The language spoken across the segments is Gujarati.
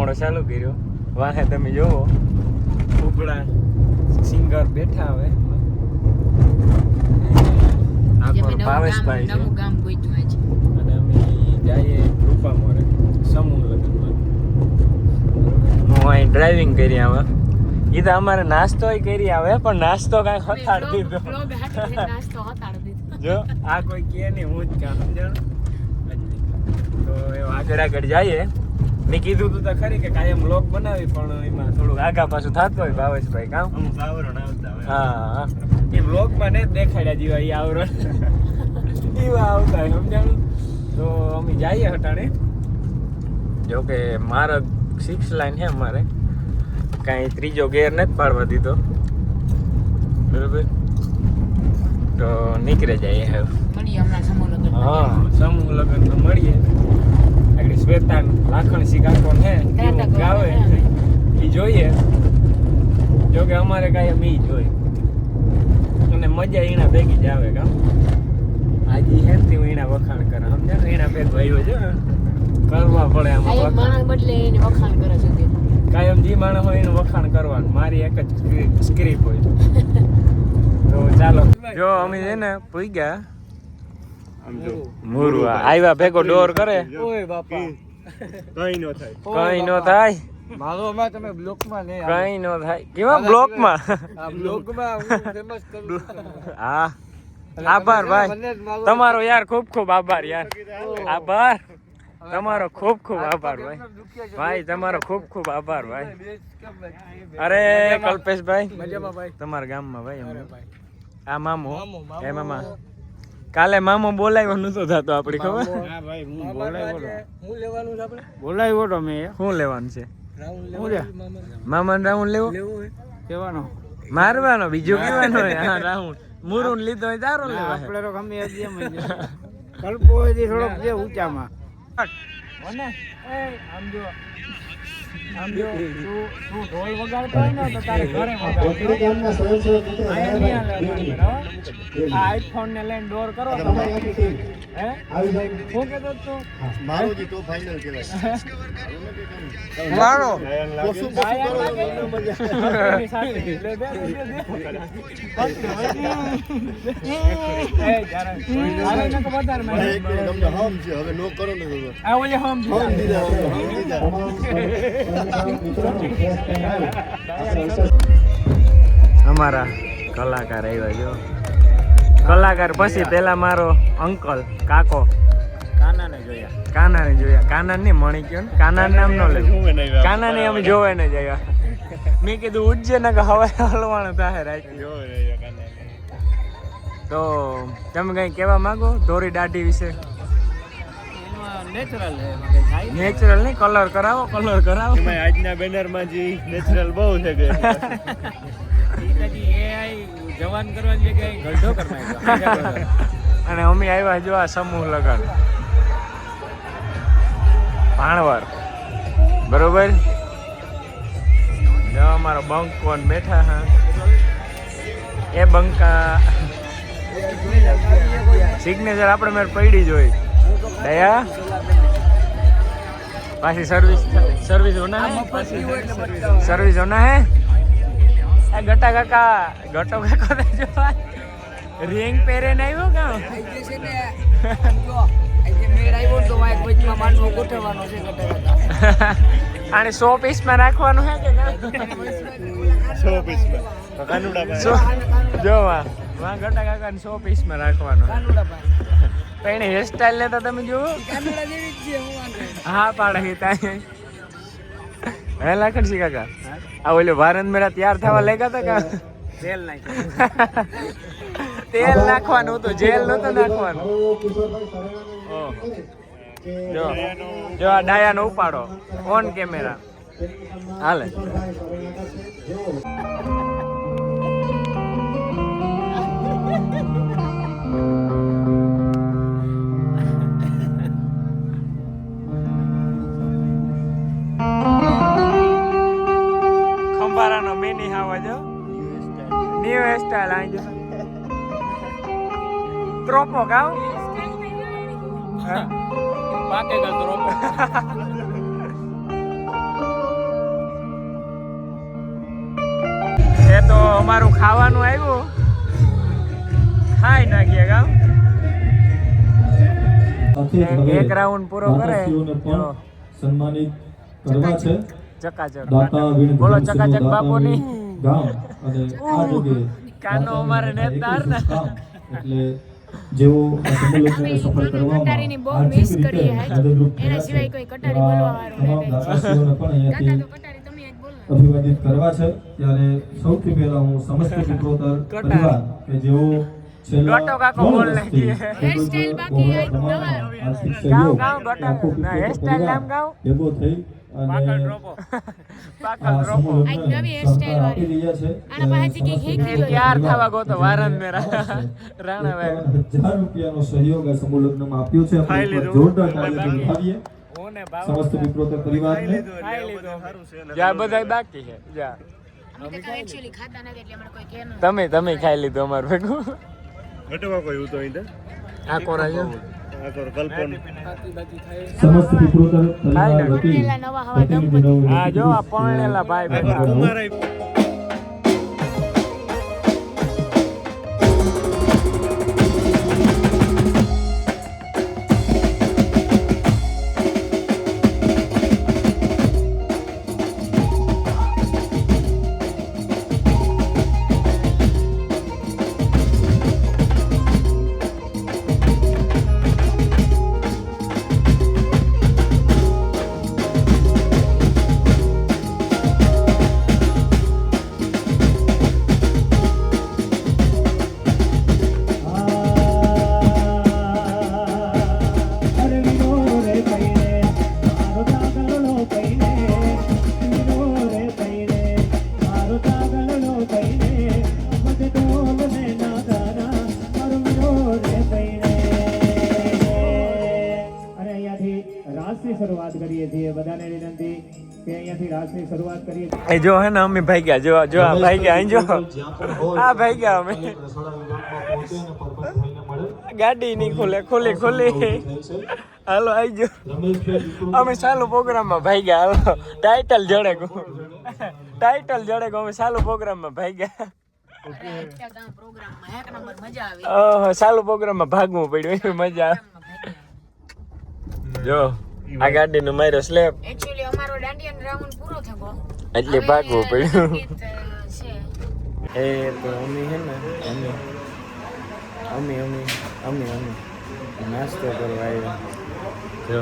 અમારો ચાલુ કર્યો. વાહે તમે જોવો ઉપડા સિંગર બેઠા હવે. આપણો ભાવેશભાઈ છે નવું ગામ પહોંચ્યું છે અને અમે જઈએ રૂપામોરે સમૂહ લગ્નમાં. હું અહીં ડ્રાઇવિંગ કરી આવે. એ તો અમારે નાસ્તો કરી આવે પણ નાસ્તો કાંઈ હથાડ દીધો. નાસ્તો હતાડી દીધો. જો આ કોઈ કે નહીં, હું જ કામ સમજાણું. તો એ આગળ જઈએ. મેં કીધું તું તો ખરી કે કાયમ બ્લોગ બનાવી પણ એમાં થોડુંક આગા પાછું થતું હોય ભાવેશભાઈ કામ. હા એ બ્લોગમાં ને દેખાડ્યા જેવા એ આવરણ એવા આવતા હોય સમજાણું. તો અમે જઈએ હટાણે. જો કે મારે 6 લાઈન છે અમારે, કાંઈ ત્રીજો ગેર નથી પાડવા દીધો બરોબર. તો નીકળે જઈએ હવે. મળીએ હમણાં સમૂહ લગ્ન. હા સમૂહ લગ્નમાં મળીએ. આગળ શ્વેતાન લાખણસી કાકો હે ગાવે એ જોઈએ. જો કે અમારે કાંઈ એમ ઈ જોઈએ અને મજા એના ભેગી જ આવે કામ. આજે હેરથી હું એના વખાણ કરે સમજ્યા ને. એના ભેગ ભાઈઓ છે કરવા પડે આમાં આ એક વખાણ. માણસ બદલે એને વખાણ કરે છે તે. કાયમ જે માણસ હોય એનું વખાણ કરવાનું. મારી એક જ સ્ક્રિપ્ટ હોય. તો ચાલો જો અમે છે ને પૂગ્યા મુરવા આવ્યા ભેગો ડોર કરે. ઓય બાપા કઈ નો થાય. કઈ નો થાય. મારો માં તમે બ્લોકમાં નહીં કઈ નો થાય. કેવા બ્લોકમાં? આ બ્લોકમાં હું ફેમસ કરું. હા આભાર ભાઈ તમારો યાર ખૂબ ખૂબ આભાર યાર. આભાર તમારો ખૂબ ખૂબ આભાર ભાઈ. ભાઈ તમારો ખૂબ ખૂબ આભાર ભાઈ. અરે કલ્પેશભાઈ મજામાં ભાઈ. તમારા ગામમાં ભાઈ અમે. આ મામો એ મામા કાલે મામો બોલાવ્યો નતો થતો આપડી ખબર. હા ભાઈ હું બોલાવ્યો તો. હું લેવાનું છે આપણે? બોલાવ્યો તો મેં. શું લેવાનું છે? રાઉન્ડ હું લે મામા રાઉન્ડ લેવો લેવાનો. મારવાનો બીજું કેવાનું હોય. હા રાઉન્ડ મુરુન લીધો હોય તારો લેવા. આપણે તો ગમે એમ જ કલ્પો હોય થોડોક જે ઊંચામાં. ઓને એ આમ જો તું ઢોલ વગાડતો હોય ને તો તારે ઘરે વગાડ. આ આઈફોન ને લઈને ડોર કરો તમે. હે શું કહેતો તું? મારો જી તો ફાઇનલ કહેવાય. મારો પોસું કરો એની સાથે લે દે એ જરા આરે ન તો વધારે મને તમને હમ છે હવે નો કરો ને તો આ ઓલે હમ અમારા કલાકાર આવ્યા જો. કલાકાર પછી પેલા મારો અંકલ કાકો કાનાને જોયા. કાના ને મણી ગયો ને કાના નામ ન લે. કાના ને અમે જોવા ને જયા. મેં કીધું ઉજ્જે ને કે હવે હલવાનું થાય રાખ્યું. તો તમે કઈ કહેવા માંગો ધોરી દાઢી વિશે? નેચરલ નહીં કલર કરાવો. આજના બેનર માં જે નેચરલ બહુ છે કે જવાન કરવાની જગ્યાએ ગઢો કરવાનો. અને અમે આવ્યા જો આ સમૂહ લગન ભાણવર બરોબર. જો અમારો બંકોન બેઠા હા. એ બંકા સિગ્નેચર આપણે મેં પડી જ હોય. દયા પાછી સર્વિસ હોના હે. સર્વિસ હોના હે. આ ગટા કાકા જો રિંગ પહેરે ને આવ્યો કામ. આને 100 પીસમાં રાખવાનું હે કે ના? 100 પીસમાં જો વાહ ગટા કાકાને 100 પીસમાં રાખવાનું. તો એની હેરસ્ટાઈલ ને તો તમે જુઓ. હા પાડે હે લાખણસી કાકા આ ઓલો ભારત મેળા તૈયાર થવા લાગ્યા હતા કા? તેલ નાખવાનું હતું, જેલ નતું નાખવાનું. જો આ ડાયાનો ઉપાડો ઓન કેમેરા હાલે. ખંભારાનો મિની હાવા જો ન્યુ હેરસ્ટાઈલ આ જો ત્રોપો ગાવ પાકે ગા ત્રોપો અમારું ખાવાનું આવ્યું ખાઈ નાખીએ ગામ એક રાઉન્ડ પૂરો કરે સન્માનિત કરવા છે ચકાચક દાતા બોલો ચકાચક બાપુની ગામ અને આ જગ્યાએ કાનો અમારે નેતાર ને એટલે જેઓ આ સંમેલનને સફળ કરવામાં કટારીની બહુ આર્થિક મિસ રીતે કરીએ મદદરૂપ એના થયા સિવાય છે. કોઈ કટારી બોલવા વાળું તમામ નથી. દાતાશ્રીઓને પણ અહીંયાથી કાકા તો કટારી તમે જ બોલો. અભિવાદિત કરવા છે ત્યારે સૌથી પહેલા હું સમસ્ત મિત્રોતર પરિવાર કે જેઓ છેલ્લા ગોટો કાકો 3 બોલ વર્ષથી નાખીએ. હેરસ્ટાઈલ બાકી બહોળા આ પ્રમાણમાં નવા. આર્થિક ગાવ સહયોગ ગાવ ગોટો આખો ના કુટુંબ હેરસ્ટાઈલ પરિવાર નામ ગાવ ભેગો થઈ અને આજ આ નવી સંમેલનને હેરસ્ટાઈલ સહકાર આપી રહ્યા છે. આના પાસેથી કંઈક શીખી લો. યાર થવા ગોતો વારન મેરા રાણાભાઈ 51,000 રૂપિયાનો સહયોગ આ સંમેલનમાં આપ્યો છે. આપણે ખાઈ એકવાર લીધું. જોરદાર તાળીઓથી વધાવીએ ઓને ભાવ સમસ્ત મિત્રોતર પરિવારને. ખાઈ લીધું જા બધાય બાકી છે જા અમે તો કાંઈ actually ખાતા નથી એટલે અમને કોઈ કહે નહીં. તમે ખાઈ લીધું અમારું ભેગું ઘટવા કોઈ ઉતો ઈંડા આ કોરા છે આ તો કલ્પન સમસ્ત મિત્રોતર પરિવાર વતી પરણેલા નવા હવા પ્રતિનિધિનો આ જો આ પરણેલા ભાઈ બેઠા શરૂઆત કરીએ છીએ બધાને વિનંતી કે અહીંયાથી રાસની શરૂઆત કરીએ છીએ. એ જો હે ને અમે ભાઈ ગયા જો આ ભાઈ ગયા અહીં જો આ ભાઈ ગયા અમે ગાડી નહીં ખુલી હાલો આવી જો અમે ચાલુ પ્રોગ્રામમાં ભાઈ ગયા હાલો ટાઇટલ જડે ગો અમે ચાલુ પ્રોગ્રામમાં ભાઈ ગયા અરે, અત્યારે ગામ પ્રોગ્રામમાં એક નંબર મજા આવી. ઓહો ચાલુ પ્રોગ્રામમાં ભાગવું પડ્યું એવી મજા આવે. જો આ ગાડીનો માર્યો સ્લેબ Actually અમારો દાંડિયાનો રાઉન્ડ પૂરો થયો. એટલે હવે ભાગવું પડ્યું સંગીત, છે. એ તો અમે હે ને અમે નાસ્તો કરવા આવ્યા જો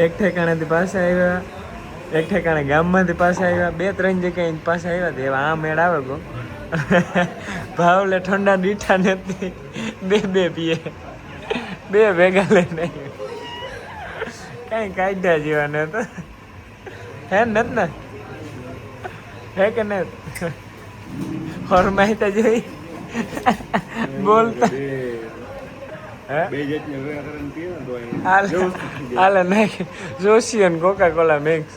એક ઠેકાણેથી પાસે આવ્યા એક ઠેકાણે ગામમાંથી પાસે આવ્યા 2-3 જગ્યાએ પાસે આવ્યા તે આ મેળ આવે ગો ભાવલે ઠંડા દીઠા નથી બે પીએ બે ભેગા લઈને કઈ કાઢ્યા જેવા ને તો હે નત ને હે કે નહીં ફરમાઈ તો જોઈ બોલતા બે જાતની વ્યાકરણ પીએ ને તો અહીં હાલે નહીં જોશિયન કોકા કોલા મિક્સ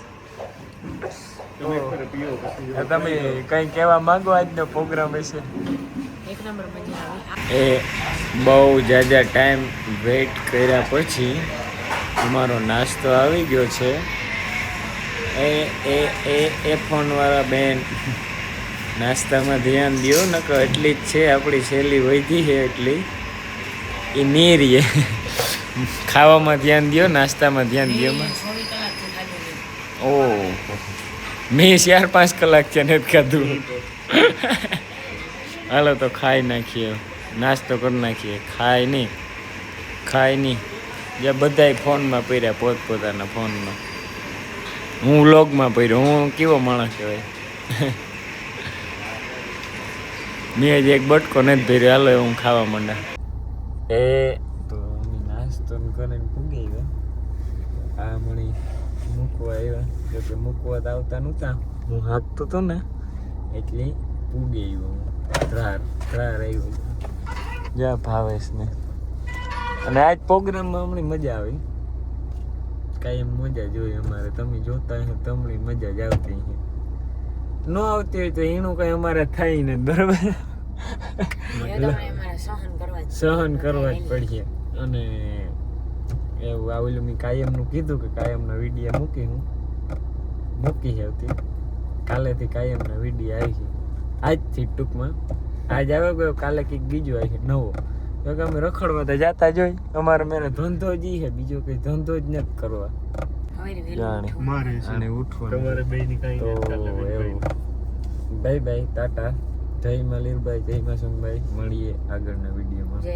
તમે એકવાર પીઓ પછી તમે કઈ કહેવા માંગો આજનો પ્રોગ્રામ વિશે એક નંબર મજા આવી. એ બહુ જાજા ટાઈમ વેઇટ કર્યા પછી અમારો નાસ્તો આવી ગયો છે એ ફોનવાળા બેન નાસ્તામાં ધ્યાન દો નકર એટલી જ છે આપણી શૈલી વધી છે એટલી એ નહીં રહીએ ખાવામાં ધ્યાન દો નાસ્તામાં ધ્યાન દો મેં 24 કલાકથી ખાધું છે. ઓહ મેં 4-5 કલાક છે નથી ખાધું હાલો તો ખાઈ નાખીએ નાસ્તો કરી નાખીએ ખાય નહીં જ્યાં બધાય ફોનમાં પડ્યા પોતપોતાના ફોનમાં હું વ્લોગમાં પડ્યો હું કેવો માણસ કહેવાય મેં જ એક બટકો નથી ભર્યો હાલો હું ખાવા માંડા એ તો અમે નાસ્તો કરીને પૂગી ગયા આ મળી મૂકવા આવ્યા જો કે મૂકવા તો આવતા નહોતા હું હાંકતો હતો ને એટલે પૂગી ગયો હું ત્રાર આવ્યો જ્યાં ભાવેશ ને અને આજ પ્રોગ્રામમાં હમણાં મજા આવી કાંઈ મજા જોઈ અમારે તમે જોતા હો તમને મજા જ આવતી છે ન આવતી હોય તો એનું કઈ અમારે થાય ને બરાબર એ તો અમારે સહન કરવા જ પડશે અને એવું આવેલું મેં કાયમનું કીધું કે કાયમના વિડીયો મૂકી છે આવતી કાલેથી કાયમના વિડીયો આવી છે આજથી ટૂંકમાં આજ આવે ગયો કાલે કંઈક બીજો આવી છે નવો તો કે અમે રખડવા તો જાતા જ હોય અમારે મેરે ધંધો જ ઈ છે બીજો કંઈ ધંધો જ નથી કરવા જાણે મારે આને ઉઠવાનું તમારે બેયની કાંઈ તો નથી, કાલે બેય એવું બાય બાય ટાટા જય માં લીરભાઈ જય માં સંભાઈ મળીએ આગળના વિડીયોમાં જય